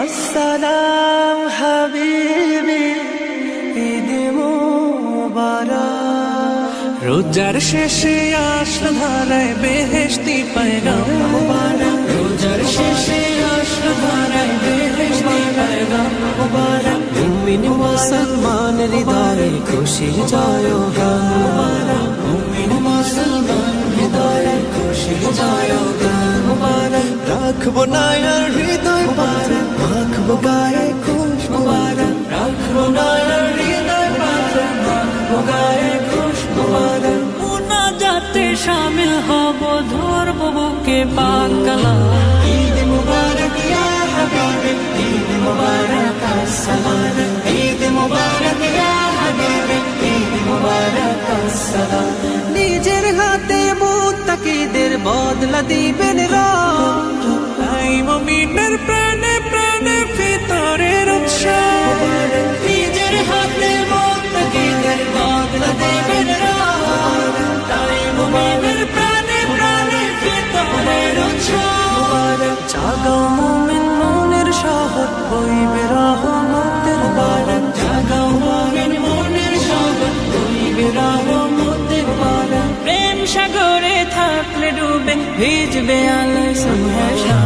আসসালাম হাবিবি, ঈদ মুবারক। রোজার শেষে আসলো ধারায় বেহেশতি পয়গাম মুবারক। রোজার শেষে আসলো ধারায় বেহেশতি পয়গাম মুবারক। মুমিন মুসলমান হৃদয়ে খুশির জয়গান মুবারক। মুমিন মুসলমান হৃদয়ে খুশির জয়গান মুবারক। রাখবো না আর হৃদয় পারে, রাখবো গায়ে খুশবু মুবারক। রাখবো না আর হৃদয় পারে, রাখবো গায়ে খুশবু মুবারক। মুনাজাতে শামিল হব, ধরব বুকে পাক কালাম। ঈদ মুবারক ইয়া হাবিবি, ঈদ মুবারক আসসালাম। ঈদ মুবারক ইয়া হাবিবি, ঈদ মুবারক আসসালাম। নিজের হাতে মুত্তাকিদের বদলা দিবেন রব, তাই মুমিনের প্রাণে প্রাণে ভিতরের উৎসব। নিজের হাতে মুত্তাকিদের বদলা দিবেন রব, তাই মুমিনের প্রাণে প্রাণে ভিতরের উৎসব। জাগাও মুমিন মনের শহর, হইবে রহমতের বারণ। জাগাও মুমিন মনের শহর, হইবে রহমতের বারণ। প্রেম সাগরে থাকলে ডুবে ভিজবে আলোয় সুহাসা।